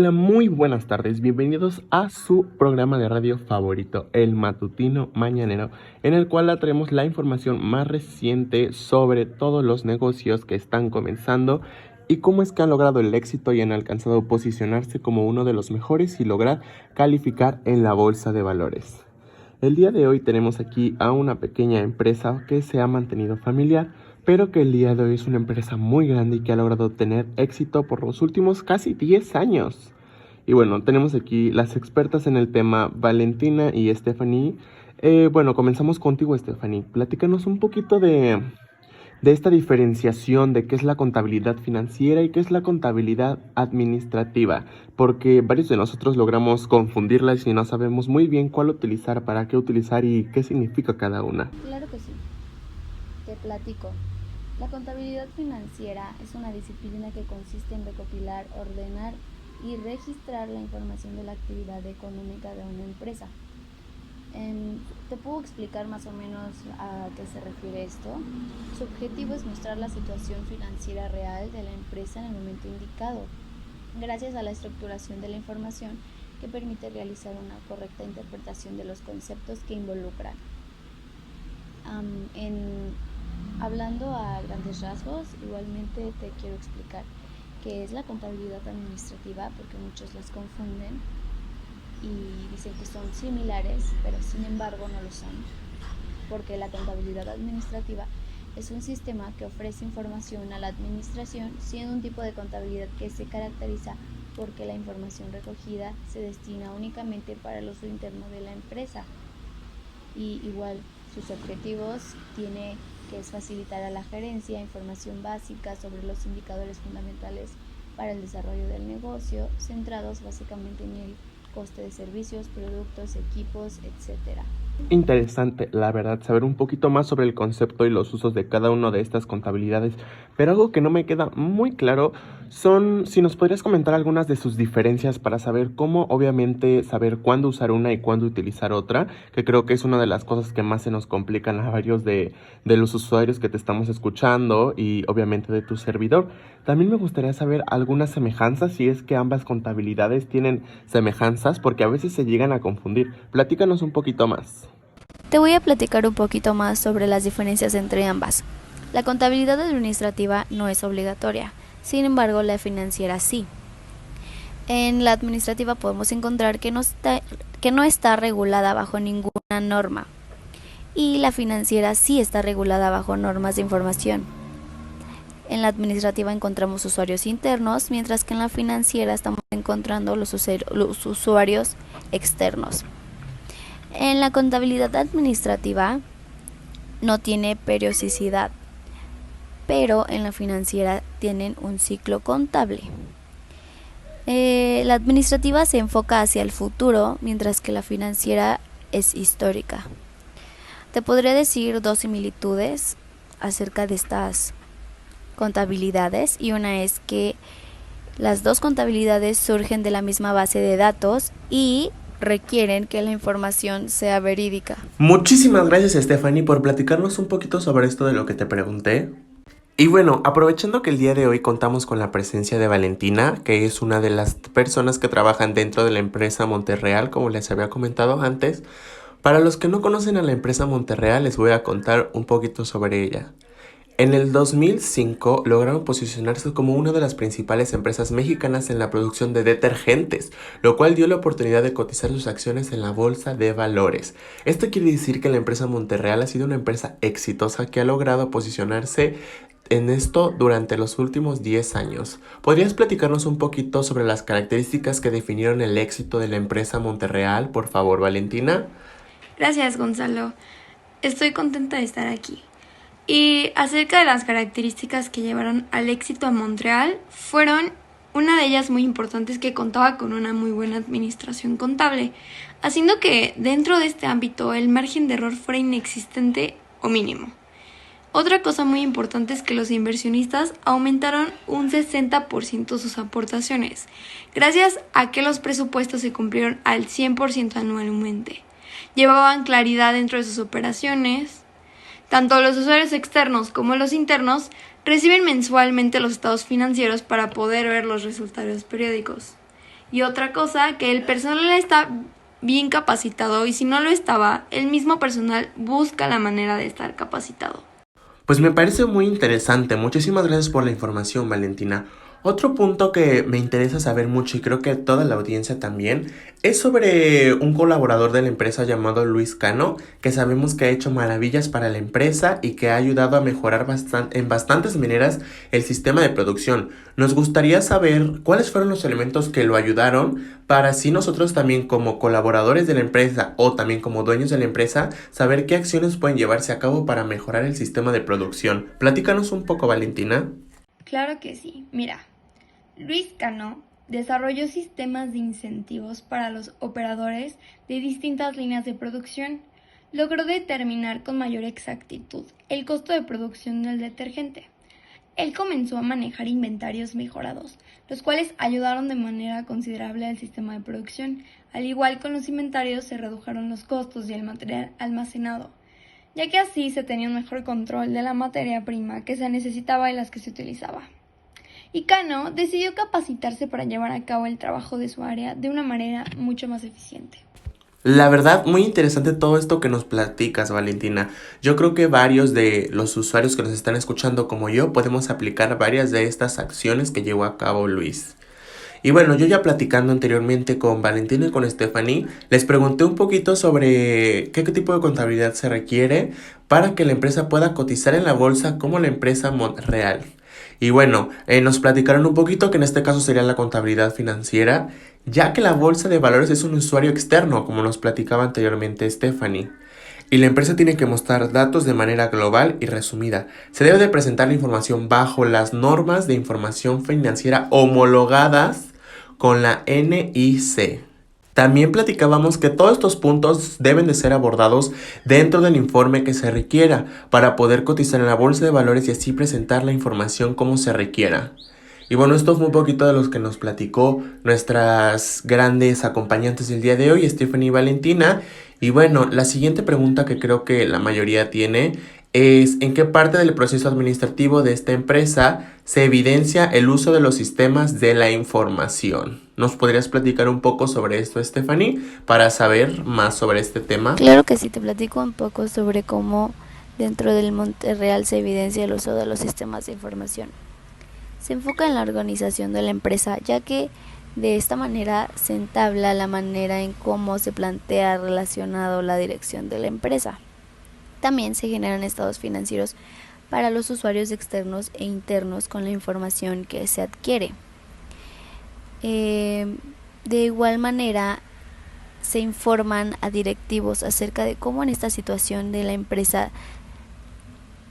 Hola, muy buenas tardes, bienvenidos a su programa de radio favorito, el matutino mañanero, en el cual le traemos la información más reciente sobre todos los negocios que están comenzando y cómo es que han logrado el éxito y han alcanzado posicionarse como uno de los mejores y lograr calificar en la bolsa de valores. El día de hoy tenemos aquí a una pequeña empresa que se ha mantenido familiar, pero que el día de hoy es una empresa muy grande y que ha logrado tener éxito por los últimos casi 10 años. Y bueno, tenemos aquí las expertas en el tema, Valentina y Stephanie. Bueno, comenzamos contigo, Stephanie. Platícanos un poquito de esta diferenciación de qué es la contabilidad financiera y qué es la contabilidad administrativa, porque varios de nosotros logramos confundirlas y no sabemos muy bien cuál utilizar, para qué utilizar y qué significa cada una. Claro que sí, te platico. La contabilidad financiera es una disciplina que consiste en recopilar, ordenar y registrar la información de la actividad económica de una empresa. Te puedo explicar más o menos a qué se refiere esto. Su objetivo es mostrar la situación financiera real de la empresa en el momento indicado, gracias a la estructuración de la información que permite realizar una correcta interpretación de los conceptos que involucran. Hablando a grandes rasgos, igualmente te quiero explicar qué es la contabilidad administrativa, porque muchos las confunden y dicen que son similares, pero sin embargo no lo son, porque la contabilidad administrativa es un sistema que ofrece información a la administración, siendo un tipo de contabilidad que se caracteriza porque la información recogida se destina únicamente para el uso interno de la empresa. Y igual sus objetivos que es facilitar a la gerencia información básica sobre los indicadores fundamentales para el desarrollo del negocio, centrados básicamente en el coste de servicios, productos, equipos, etc. Interesante, la verdad, saber un poquito más sobre el concepto y los usos de cada una de estas contabilidades, pero algo que no me queda muy claro son si nos podrías comentar algunas de sus diferencias para saber cómo, obviamente, saber cuándo usar una y cuándo utilizar otra, que creo que es una de las cosas que más se nos complican a varios de los usuarios que te estamos escuchando y obviamente de tu servidor. También me gustaría saber algunas semejanzas, si es que ambas contabilidades tienen semejanzas, porque a veces se llegan a confundir. Platícanos un poquito más. Te voy a platicar un poquito más sobre las diferencias entre ambas. La contabilidad administrativa no es obligatoria, sin embargo la financiera sí. En la administrativa podemos encontrar que no está regulada bajo ninguna norma, y la financiera sí está regulada bajo normas de información. En la administrativa encontramos usuarios internos, mientras que en la financiera estamos encontrando los usuarios externos. En la contabilidad administrativa no tiene periodicidad, pero en la financiera tienen un ciclo contable. La administrativa se enfoca hacia el futuro, mientras que la financiera es histórica. Te podría decir dos similitudes acerca de estas contabilidades, y una es que las dos contabilidades surgen de la misma base de datos y requieren que la información sea verídica. Muchísimas gracias, Stephanie, por platicarnos un poquito sobre esto de lo que te pregunté. Y bueno, aprovechando que el día de hoy contamos con la presencia de Valentina, que es una de las personas que trabajan dentro de la empresa Monterreal, como les había comentado antes, para los que no conocen a la empresa Monterreal, les voy a contar un poquito sobre ella. En el 2005 lograron posicionarse como una de las principales empresas mexicanas en la producción de detergentes, lo cual dio la oportunidad de cotizar sus acciones en la bolsa de valores. Esto quiere decir que la empresa Monterreal ha sido una empresa exitosa que ha logrado posicionarse en esto durante los últimos 10 años. ¿Podrías platicarnos un poquito sobre las características que definieron el éxito de la empresa Monterreal, por favor, Valentina? Gracias, Gonzalo. Estoy contenta de estar aquí. Y acerca de las características que llevaron al éxito a Montreal, fueron una de ellas muy importantes, que contaba con una muy buena administración contable, haciendo que dentro de este ámbito el margen de error fuera inexistente o mínimo. Otra cosa muy importante es que los inversionistas aumentaron un 60% sus aportaciones, gracias a que los presupuestos se cumplieron al 100% anualmente. Llevaban claridad dentro de sus operaciones. Tanto los usuarios externos como los internos reciben mensualmente los estados financieros para poder ver los resultados periódicos. Y otra cosa, que el personal está bien capacitado y si no lo estaba, el mismo personal busca la manera de estar capacitado. Pues me parece muy interesante. Muchísimas gracias por la información, Valentina. Otro punto que me interesa saber mucho y creo que a toda la audiencia también es sobre un colaborador de la empresa llamado Luis Cano, que sabemos que ha hecho maravillas para la empresa y que ha ayudado a mejorar en bastantes maneras el sistema de producción. Nos gustaría saber cuáles fueron los elementos que lo ayudaron para así nosotros también como colaboradores de la empresa o también como dueños de la empresa saber qué acciones pueden llevarse a cabo para mejorar el sistema de producción. Platícanos un poco, Valentina. Claro que sí. Mira, Luis Cano desarrolló sistemas de incentivos para los operadores de distintas líneas de producción. Logró determinar con mayor exactitud el costo de producción del detergente. Él comenzó a manejar inventarios mejorados, los cuales ayudaron de manera considerable al sistema de producción. Al igual con los inventarios se redujeron los costos y el material almacenado, ya que así se tenía un mejor control de la materia prima que se necesitaba y las que se utilizaba. Y Cano decidió capacitarse para llevar a cabo el trabajo de su área de una manera mucho más eficiente. La verdad, muy interesante todo esto que nos platicas, Valentina. Yo creo que varios de los usuarios que nos están escuchando como yo podemos aplicar varias de estas acciones que llevó a cabo Luis. Y bueno, yo ya platicando anteriormente con Valentina y con Stephanie, les pregunté un poquito sobre qué tipo de contabilidad se requiere para que la empresa pueda cotizar en la bolsa como la empresa Monreal. Y bueno, nos platicaron un poquito que en este caso sería la contabilidad financiera, ya que la bolsa de valores es un usuario externo, como nos platicaba anteriormente Stephanie. Y la empresa tiene que mostrar datos de manera global y resumida. Se debe de presentar la información bajo las normas de información financiera homologadas con la NIC. También platicábamos que todos estos puntos deben de ser abordados dentro del informe que se requiera para poder cotizar en la bolsa de valores y así presentar la información como se requiera. Y bueno, esto fue un poquito de los que nos platicó nuestras grandes acompañantes del día de hoy, Stephanie y Valentina. Y bueno, la siguiente pregunta que creo que la mayoría tiene es ¿en qué parte del proceso administrativo de esta empresa se evidencia el uso de los sistemas de la información? ¿Nos podrías platicar un poco sobre esto, Stephanie, para saber más sobre este tema? Claro que sí, te platico un poco sobre cómo dentro del Monreal se evidencia el uso de los sistemas de información. Se enfoca en la organización de la empresa, ya que de esta manera se entabla la manera en cómo se plantea relacionado la dirección de la empresa. También se generan estados financieros para los usuarios externos e internos con la información que se adquiere. De igual manera, se informan a directivos acerca de cómo en esta situación de la empresa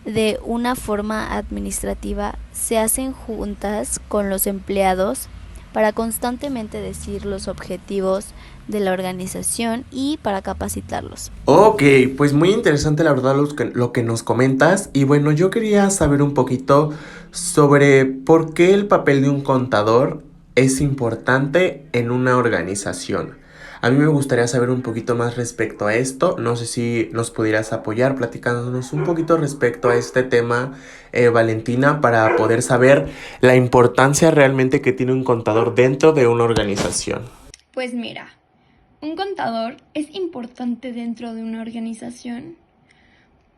de una forma administrativa se hacen juntas con los empleados para constantemente decir los objetivos de la organización y para capacitarlos. Ok, pues muy interesante la verdad lo que nos comentas. Y bueno, yo quería saber un poquito sobre por qué el papel de un contador es importante en una organización. A mí me gustaría saber un poquito más respecto a esto. No sé si nos pudieras apoyar platicándonos un poquito respecto a este tema, Valentina, para poder saber la importancia realmente que tiene un contador dentro de una organización. Pues mira, un contador es importante dentro de una organización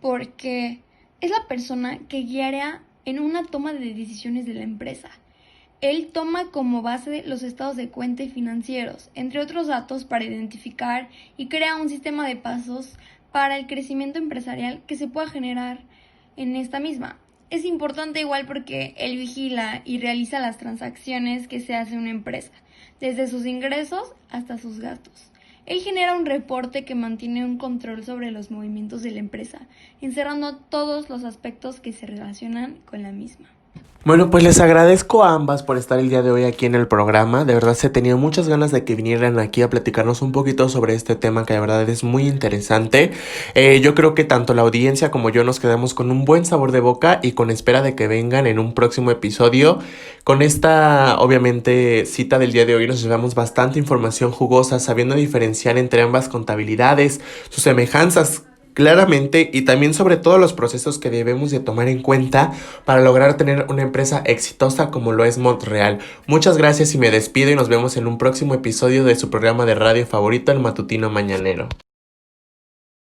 porque es la persona que guiará en una toma de decisiones de la empresa. Él toma como base los estados de cuenta y financieros, entre otros datos, para identificar y crea un sistema de pasos para el crecimiento empresarial que se pueda generar en esta misma. Es importante igual porque él vigila y realiza las transacciones que se hace en una empresa, desde sus ingresos hasta sus gastos. Él genera un reporte que mantiene un control sobre los movimientos de la empresa, encerrando todos los aspectos que se relacionan con la misma. Bueno, pues les agradezco a ambas por estar el día de hoy aquí en el programa. De verdad se tenía muchas ganas de que vinieran aquí a platicarnos un poquito sobre este tema que de verdad es muy interesante. Yo creo que tanto la audiencia como yo nos quedamos con un buen sabor de boca y con espera de que vengan en un próximo episodio. Con esta, obviamente, cita del día de hoy nos llevamos bastante información jugosa, sabiendo diferenciar entre ambas contabilidades, sus semejanzas claramente y también sobre todos los procesos que debemos de tomar en cuenta para lograr tener una empresa exitosa como lo es Montreal. Muchas gracias y me despido y nos vemos en un próximo episodio de su programa de radio favorito, El Matutino Mañanero.